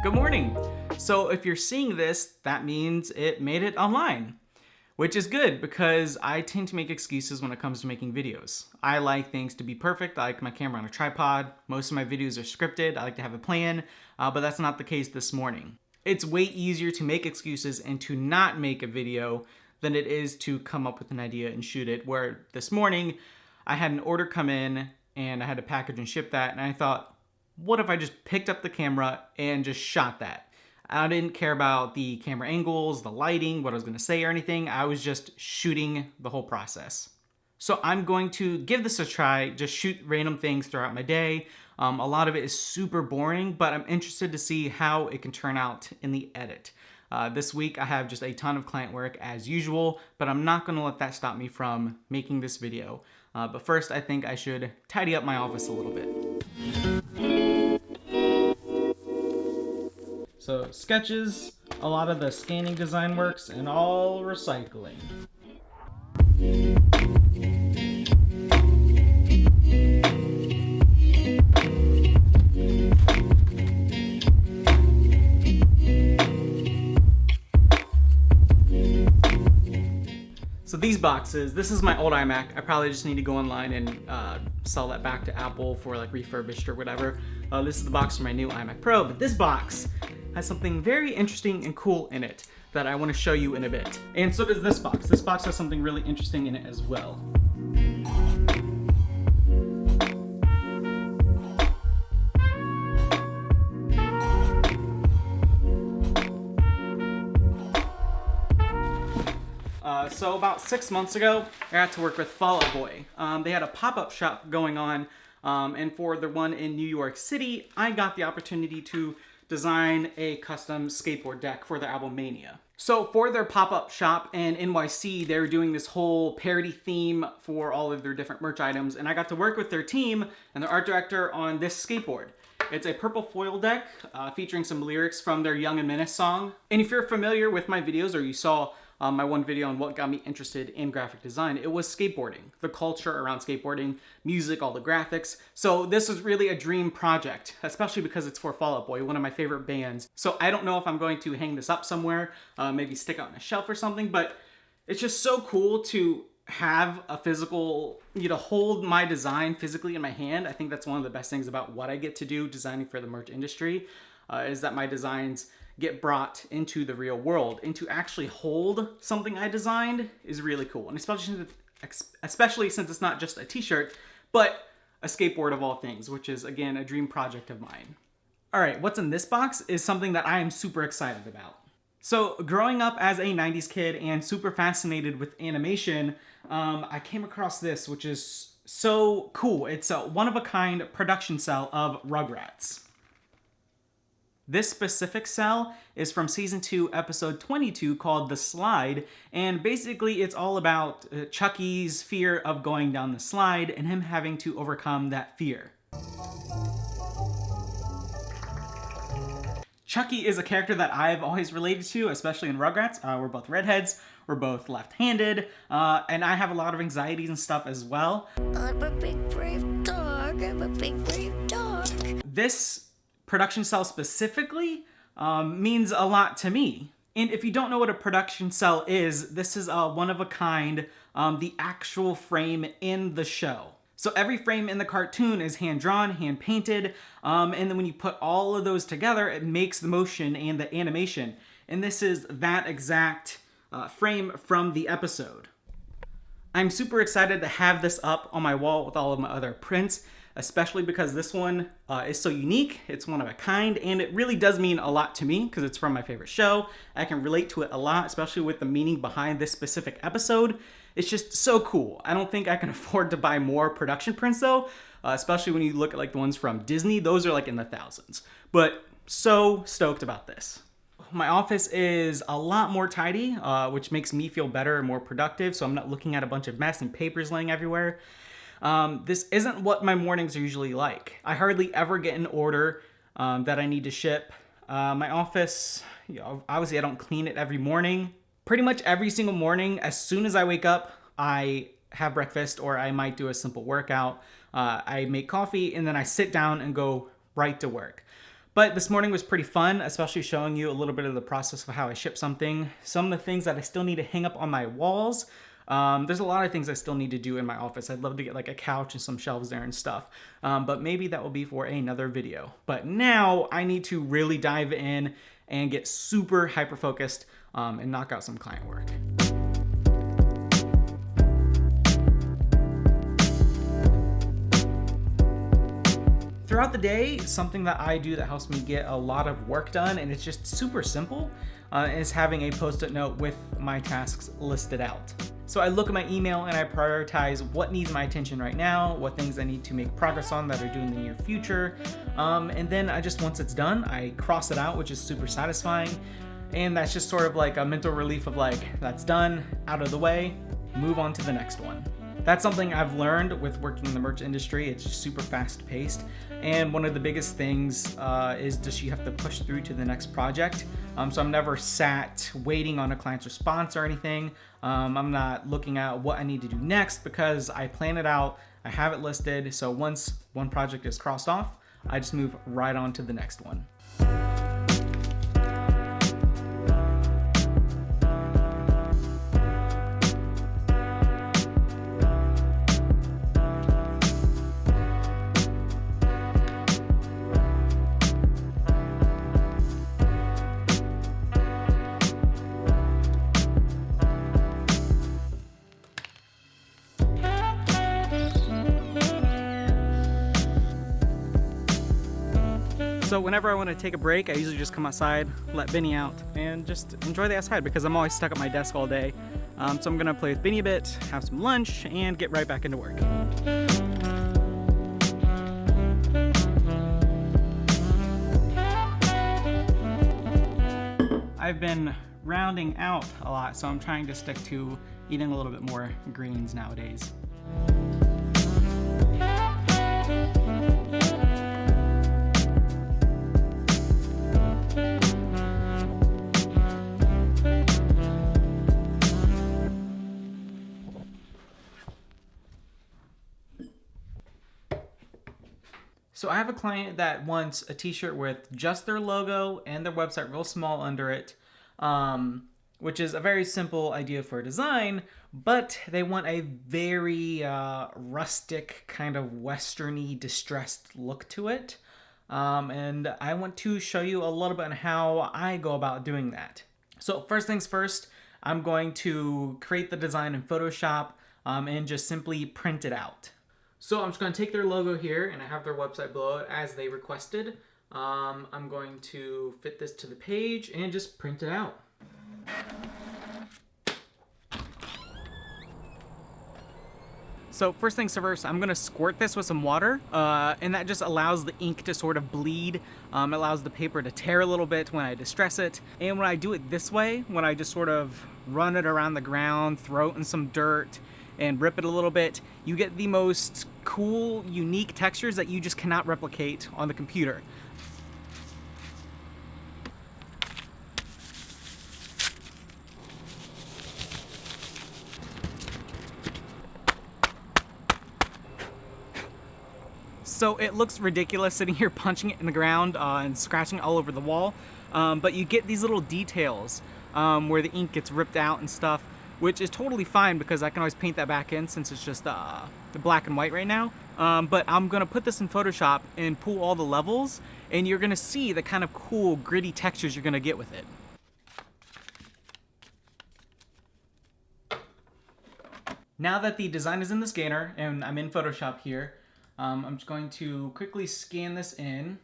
Good morning. So if you're seeing this, that means it made it online, which is good because I tend to make excuses when it comes to making videos. I like things to be perfect. I like my camera on a tripod. Most of my videos are scripted. I like to have a plan, but that's not the case this morning. It's way easier to make excuses and to not make a video than it is to come up with an idea and shoot it, where this morning I had an order come in and I had to package and ship that, and I thought, what if I just picked up the camera and just shot that? I didn't care about the camera angles, the lighting, what I was going to say or anything. I was just shooting the whole process. So I'm going to give this a try, just shoot random things throughout my day. A lot of it is super boring, but I'm interested to see how it can turn out in the edit. This week I have just a ton of client work as usual, but I'm not going to let that stop me from making this video. But first I think I should tidy up my office a little bit. So sketches, a lot of the scanning design works, and all recycling. So these boxes, this is my old iMac. I probably just need to go online and sell that back to Apple for like refurbished or whatever. This is the box for my new iMac Pro, but this box has something very interesting and cool in it that I want to show you in a bit. And so does this box. This box has something really interesting in it as well. So about 6 months ago, I got to work with Fall Out Boy. They had a pop-up shop going on, and for the one in New York City, I got the opportunity to design a custom skateboard deck for their album Mania. So for their pop-up shop in NYC, they're doing this whole parody theme for all of their different merch items, and I got to work with their team and their art director on this skateboard. It's a purple foil deck featuring some lyrics from their Young and Menace song. And if you're familiar with my videos, or you saw my one video on what got me interested in graphic design, it was skateboarding, the culture around skateboarding, music, all the graphics. So this is really a dream project, especially because it's for Fall Out Boy, one of my favorite bands. So I don't know if I'm going to hang this up somewhere, maybe stick it on a shelf or something, but it's just so cool to have a physical, hold my design physically in my hand. I think that's one of the best things about what I get to do designing for the merch industry, is that my designs get brought into the real world, and to actually hold something I designed is really cool. And especially since it's not just a t-shirt, but a skateboard of all things, which is again a dream project of mine. All right, what's in this box is something that I am super excited about. So growing up as a 90s kid and super fascinated with animation, I came across this, which is so cool. It's a one-of-a-kind production cell of Rugrats. This specific cell is from season 2, episode 22, called The Slide, and basically it's all about Chucky's fear of going down the slide and him having to overcome that fear. Chucky is a character that I've always related to, especially in Rugrats. We're both redheads, we're both left-handed, and I have a lot of anxieties and stuff as well. I'm a big brave dog, I'm a big brave dog. This production cell specifically means a lot to me. And if you don't know what a production cell is, this is a one-of-a-kind, the actual frame in the show. So every frame in the cartoon is hand-drawn, hand-painted, and then when you put all of those together, it makes the motion and the animation. And this is that exact frame from the episode. I'm super excited to have this up on my wall with all of my other prints, especially because this one is so unique, it's one of a kind, and it really does mean a lot to me because it's from my favorite show. I can relate to it a lot, especially with the meaning behind this specific episode. It's just so cool. I don't think I can afford to buy more production prints though, especially when you look at like the ones from Disney. Those are like in the thousands. But so stoked about this. My office is a lot more tidy, which makes me feel better and more productive, so I'm not looking at a bunch of mess and papers laying everywhere. This isn't what my mornings are usually like. I hardly ever get an order that I need to ship. My office, obviously I don't clean it every morning. Pretty much every single morning, as soon as I wake up, I have breakfast or I might do a simple workout. I make coffee and then I sit down and go right to work. But this morning was pretty fun, especially showing you a little bit of the process of how I ship something. Some of the things that I still need to hang up on my walls. There's a lot of things I still need to do in my office. I'd love to get like a couch and some shelves there and stuff. But maybe that will be for another video. But now I need to really dive in and get super hyper-focused and knock out some client work. Throughout the day, something that I do that helps me get a lot of work done, and it's just super simple, is having a post-it note with my tasks listed out. So I look at my email and I prioritize what needs my attention right now, what things I need to make progress on that are due in the near future, and then I just, once it's done, I cross it out, which is super satisfying, and that's just sort of like a mental relief of like, that's done, out of the way, move on to the next one. That's something I've learned with working in the merch industry. It's just super fast paced. And one of the biggest things is just you have to push through to the next project. So I'm never sat waiting on a client's response or anything. I'm not looking at what I need to do next because I plan it out. I have it listed. So once one project is crossed off, I just move right on to the next one. So whenever I want to take a break, I usually just come outside, let Benny out, and just enjoy the outside because I'm always stuck at my desk all day. So I'm gonna play with Benny a bit, have some lunch, and get right back into work. I've been rounding out a lot, so I'm trying to stick to eating a little bit more greens nowadays. So I have a client that wants a t-shirt with just their logo and their website real small under it, which is a very simple idea for a design, but they want a very rustic, kind of westerny, distressed look to it. And I want to show you a little bit on how I go about doing that. So first things first, I'm going to create the design in Photoshop and just simply print it out. So I'm just going to take their logo here, and I have their website below it as they requested. I'm going to fit this to the page and just print it out. So first things first, I'm going to squirt this with some water, and that just allows the ink to sort of bleed. Allows the paper to tear a little bit when I distress it. And when I do it this way, when I just sort of run it around the ground, throw it in some dirt, and rip it a little bit, you get the most cool, unique textures that you just cannot replicate on the computer. So it looks ridiculous sitting here punching it in the ground and scratching all over the wall, but you get these little details where the ink gets ripped out and stuff, which is totally fine because I can always paint that back in since it's just the black and white right now. But I'm gonna put this in Photoshop and pull all the levels, and you're gonna see the kind of cool gritty textures you're gonna get with it. Now that the design is in the scanner and I'm in Photoshop here, I'm just going to quickly scan this in.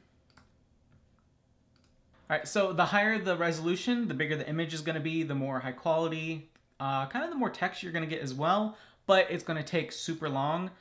All right, so the higher the resolution, the bigger the image is gonna be, the more high quality, kind of the more text you're gonna get as well, but it's gonna take super long.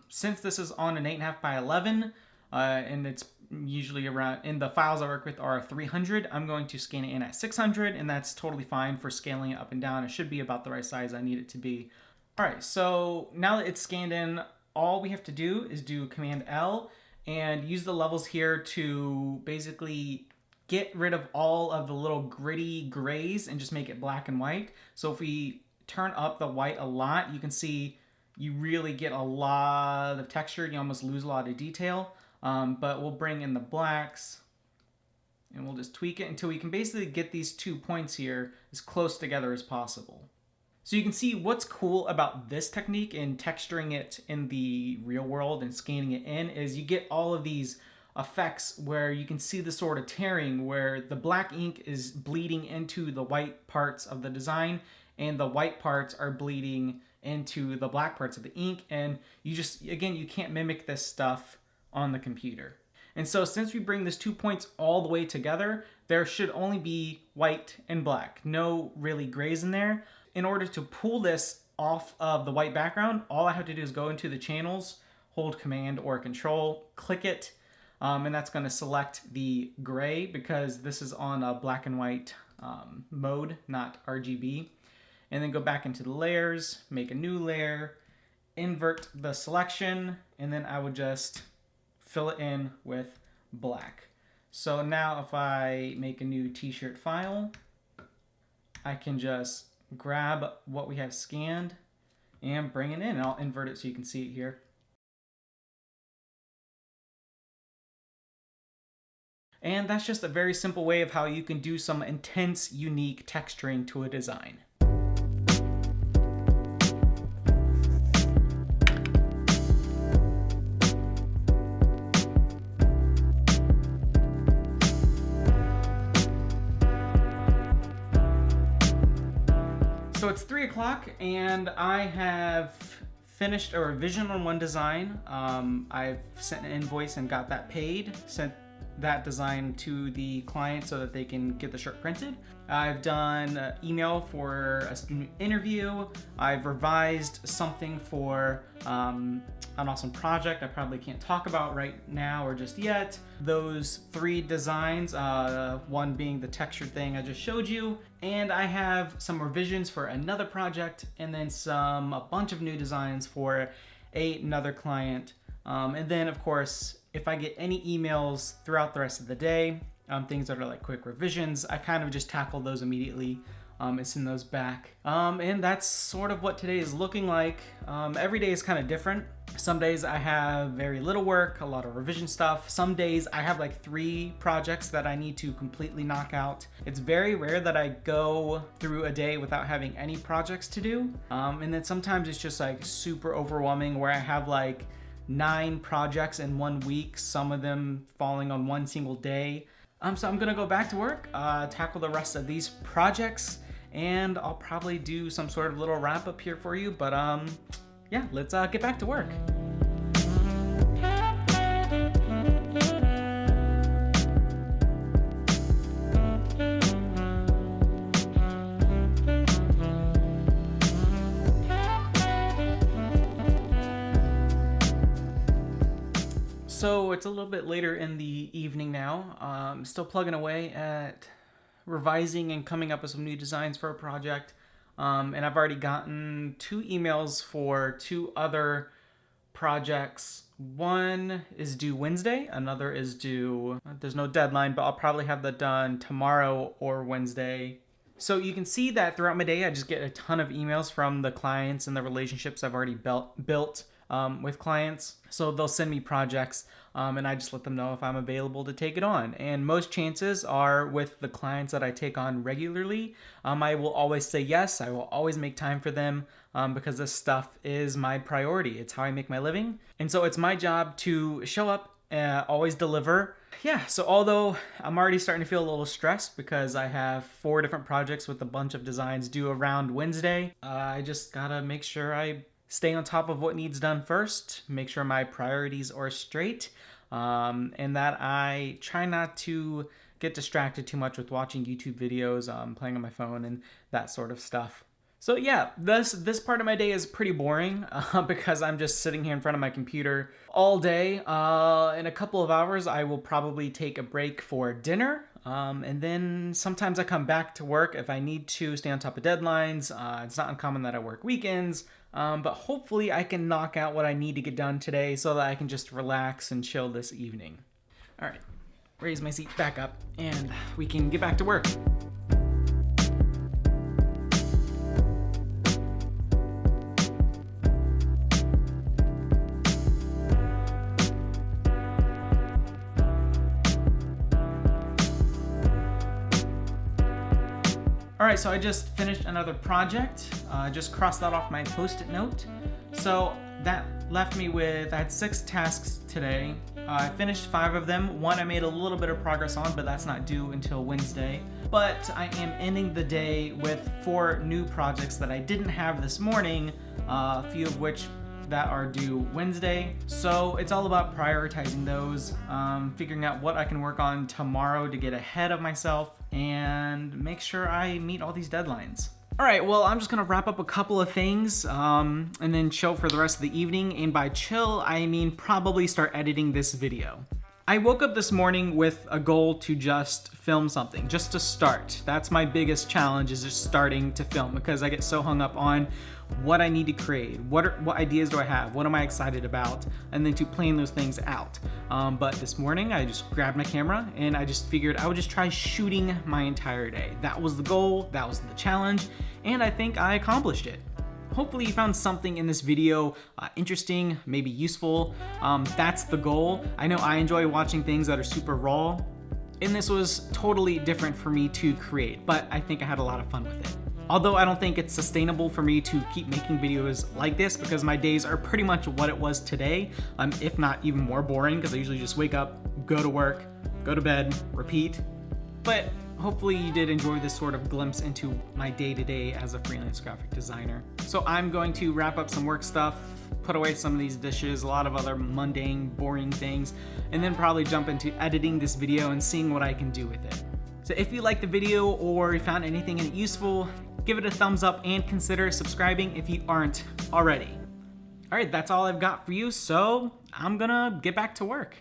Since this is on an 8.5 by 11, and it's usually around, and the files I work with are 300, I'm going to scan it in at 600, and that's totally fine for scaling it up and down. It should be about the right size I need it to be. All right, so now that it's scanned in, all we have to do is do Command L and use the levels here to basically get rid of all of the little gritty grays and just make it black and white. So if we turn up the white a lot, you can see you really get a lot of texture. You almost lose a lot of detail. But we'll bring in the blacks and we'll just tweak it until we can basically get these 2 points here as close together as possible. So you can see what's cool about this technique in texturing it in the real world and scanning it in is you get all of these effects where you can see the sort of tearing where the black ink is bleeding into the white parts of the design and the white parts are bleeding into the black parts of the ink, and you just, again, you can't mimic this stuff on the computer. And so since we bring these 2 points all the way together, there should only be white and black, no really grays in there. In order to pull this off of the white background, all I have to do is go into the channels, hold Command or Control, click it, and that's going to select the gray because this is on a black and white mode, not RGB. And then go back into the layers, make a new layer, invert the selection, and then I would just fill it in with black. So now if I make a new t-shirt file, I can just grab what we have scanned and bring it in, and I'll invert it so you can see it here. And that's just a very simple way of how you can do some intense, unique texturing to a design. So it's 3 o'clock and I have finished a revision on one design. I've sent an invoice and got that paid, sent that design to the client so that they can get the shirt printed. I've done an email for a student interview. I've revised something for an awesome project I probably can't talk about right now or just yet. Those 3 designs, one being the textured thing I just showed you, and I have some revisions for another project and then a bunch of new designs for another client. And then of course, if I get any emails throughout the rest of the day, things that are like quick revisions, I kind of just tackle those immediately and send those back. And that's sort of what today is looking like. Every day is kind of different. Some days I have very little work, a lot of revision stuff. Some days I have like 3 projects that I need to completely knock out. It's very rare that I go through a day without having any projects to do. And then sometimes it's just like super overwhelming where I have like 9 projects in 1 week, some of them falling on one single day. So I'm gonna go back to work, tackle the rest of these projects, and I'll probably do some sort of little wrap up here for you, but yeah, let's get back to work. So it's a little bit later in the evening now. Still plugging away at revising and coming up with some new designs for a project. And I've already gotten 2 emails for 2 other projects. One is due Wednesday, another is due, there's no deadline, but I'll probably have that done tomorrow or Wednesday. So you can see that throughout my day, I just get a ton of emails from the clients and the relationships I've already built. with clients. So they'll send me projects and I just let them know if I'm available to take it on. And most chances are with the clients that I take on regularly, I will always say yes. I will always make time for them because this stuff is my priority. It's how I make my living. And so it's my job to show up, always deliver. Yeah, so although I'm already starting to feel a little stressed because I have 4 different projects with a bunch of designs due around Wednesday, I just gotta make sure I stay on top of what needs done first, make sure my priorities are straight, and that I try not to get distracted too much with watching YouTube videos, playing on my phone, and that sort of stuff. So yeah, this part of my day is pretty boring because I'm just sitting here in front of my computer all day. In a couple of hours, I will probably take a break for dinner. And then sometimes I come back to work if I need to stay on top of deadlines. It's not uncommon that I work weekends, but hopefully I can knock out what I need to get done today so that I can just relax and chill this evening. All right, raise my seat back up and we can get back to work. All right, so I just finished another project. Just crossed that off my Post-it note. So that left me with, I had 6 tasks today. I finished 5 of them. One I made a little bit of progress on, but that's not due until Wednesday. But I am ending the day with 4 new projects that I didn't have this morning, a few of which that are due Wednesday. So it's all about prioritizing those, figuring out what I can work on tomorrow to get ahead of myself and make sure I meet all these deadlines. All right, well, I'm just gonna wrap up a couple of things and then chill for the rest of the evening. And by chill, I mean probably start editing this video. I woke up this morning with a goal to just film something, just to start. That's my biggest challenge, is just starting to film, because I get so hung up on what I need to create, what ideas do I have, what am I excited about, and then to plan those things out. But this morning I just grabbed my camera and I just figured I would just try shooting my entire day. That was the goal, that was the challenge, and I think I accomplished it. Hopefully you found something in this video interesting, maybe useful. That's the goal. I know I enjoy watching things that are super raw, and this was totally different for me to create, but I think I had a lot of fun with it. Although I don't think it's sustainable for me to keep making videos like this, because my days are pretty much what it was today, if not even more boring, because I usually just wake up, go to work, go to bed, repeat. But hopefully you did enjoy this sort of glimpse into my day-to-day as a freelance graphic designer. So I'm going to wrap up some work stuff, put away some of these dishes, a lot of other mundane, boring things, and then probably jump into editing this video and seeing what I can do with it. So if you liked the video or you found anything in it useful, give it a thumbs up and consider subscribing if you aren't already. All right, that's all I've got for you, so I'm gonna get back to work.